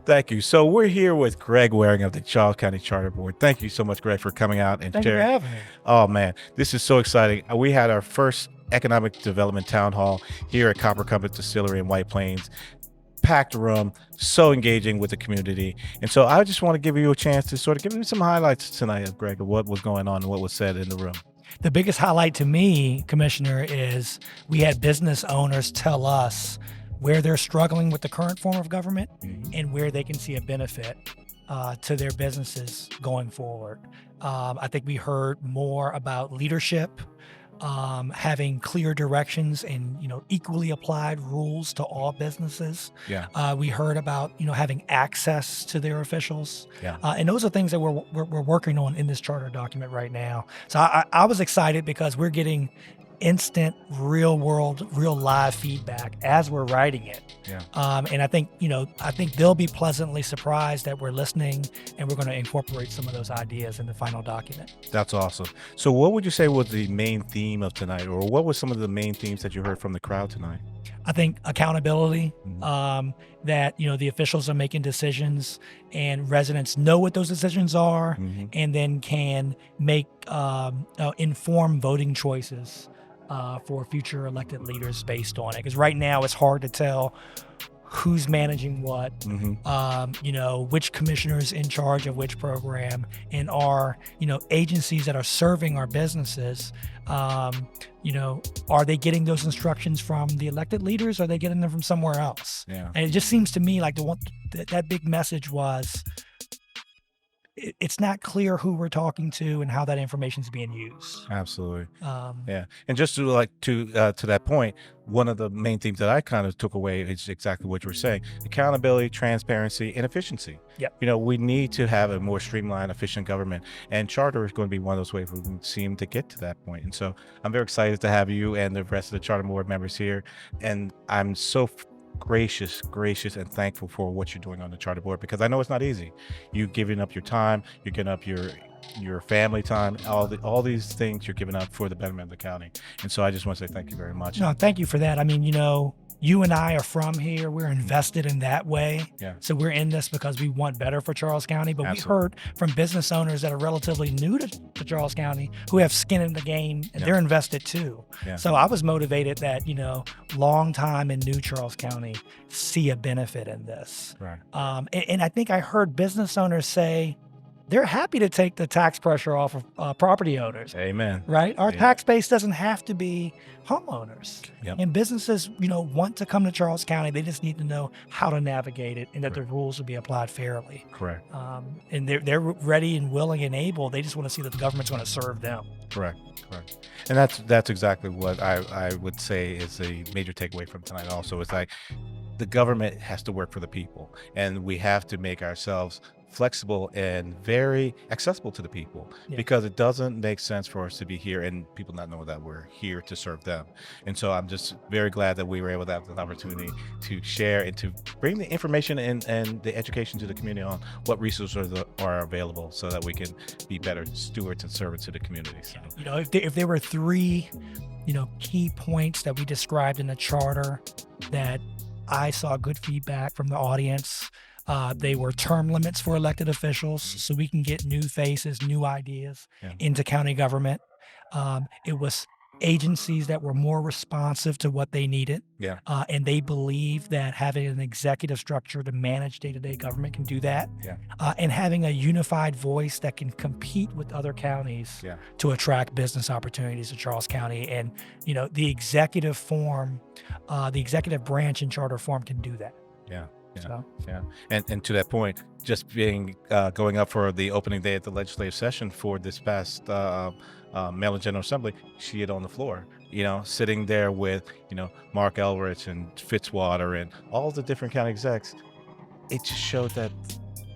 Thank you. So we're here with Greg Waring of the Charles County Charter Board. Thank you so much, Greg, for coming out and Thank you for sharing. having me. Oh man, this is so exciting. We had our first economic development town hall here at Copper Compass Distillery in White Plains. Packed room, so engaging with the community. And so I just want to give you a chance to sort of give me some highlights tonight, Greg, of what was going on and what was said in the room. The biggest highlight to me, Commissioner, is we had business owners tell us where they're struggling with the current form of government and where they can see a benefit to their businesses going forward. I think we heard more about leadership, having clear directions and equally applied rules to all businesses. Yeah. We heard about having access to their officials. Yeah. And those are things that we're working on in this charter document right now. So I was excited because we're getting instant, real world, real live feedback as we're writing it. Yeah. And I think they'll be pleasantly surprised that we're listening and we're going to incorporate some of those ideas in the final document. That's awesome. So what would you say was the main theme of tonight, or what were some of the main themes that you heard from the crowd tonight? I think accountability, Mhm. that the officials are making decisions and residents know what those decisions are, Mhm. and then can make informed voting choices for future elected leaders based on it. Because right now it's hard to tell who's managing what, Mhm. which commissioner's in charge of which program, and are agencies that are serving our businesses. Are they getting those instructions from the elected leaders? Or are they getting them from somewhere else? Yeah. And it just seems to me like that big message was it's not clear who we're talking to and how that information is being used. Absolutely. Um, Yeah. And just to that point, one of the main themes that I kind of took away is exactly what you were saying: accountability, transparency, and efficiency. Yep. We need to have a more streamlined, efficient government, and charter is going to be one of those ways we can seem to get to that point. And so I'm very excited to have you and the rest of the charter board members here, and I'm so gracious and thankful for what you're doing on the charter board, because I know it's not easy. You giving up your time, you're giving up your family time, all these things you're giving up for the betterment of the county. And so I just want to say thank you very much. No, thank you for that. I mean, you and I are from here. We're invested in that way. Yeah. So we're in this because we want better for Charles County. But Absolutely. we heard from business owners that are relatively new to Charles County who have skin in the game, and Yeah. they're invested too. Yeah. So I was motivated that, long time in new Charles County see a benefit in this. Right. And I think I heard business owners say they're happy to take the tax pressure off of property owners. Amen. Right? Our Yeah. tax base doesn't have to be homeowners. Yep. And businesses, want to come to Charles County. They just need to know how to navigate it and that the rules will be applied fairly. Correct. And they're ready and willing and able. They just want to see that the government's going to serve them. Correct. And that's exactly what I would say is a major takeaway from tonight also. It's like the government has to work for the people, and we have to make ourselves flexible and very accessible to the people. Yeah. Because it doesn't make sense for us to be here and people not know that we're here to serve them. And so I'm just very glad that we were able to have the opportunity to share and to bring the information and the education to the community on what resources are available, so that we can be better stewards and servants to the community. So, If there were three, key points that we described in the charter that I saw good feedback from the audience, they were term limits for elected officials, so we can get new faces, new ideas Yeah. into county government. It was agencies that were more responsive to what they needed. Yeah. And they believe that having an executive structure to manage day-to-day government can do that. Yeah. And having a unified voice that can compete with other counties Yeah. to attract business opportunities to Charles County. And, the executive form, the executive branch in charter form can do that. Yeah. Yeah. So, Yeah. And to that point, just being going up for the opening day at the legislative session for this past Maryland General Assembly, she had on the floor, sitting there with, Mark Elrich and Fitzwater and all the different county execs. It just showed that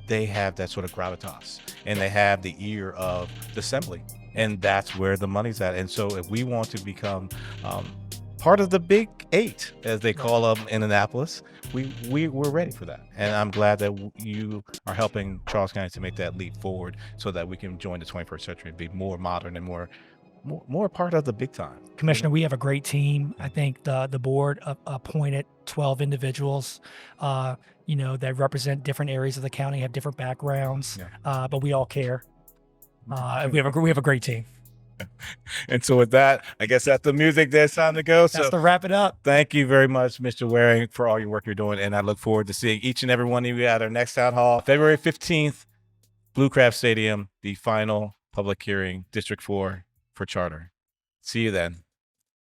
they have that sort of gravitas, and they have the ear of the assembly, and that's where the money's at. And so if we want to become part of the big eight, as they call them in Annapolis, we're ready for that. And I'm glad that you are helping Charles County to make that leap forward, so that we can join the 21st century and be more modern and more part of the big time. Commissioner, we have a great team. I think the board appointed 12 individuals. that represent different areas of the county, have different backgrounds, Yeah. but we all care. We have a great team. And so with that, I guess that's the music. There's time to go. That's So to wrap it up. thank you very much, Mr. Waring, for all your work you're doing. And I look forward to seeing each and every one of you at our next town hall, February 15th, Bluecraft Stadium, the final public hearing, District 4 for charter. See you then.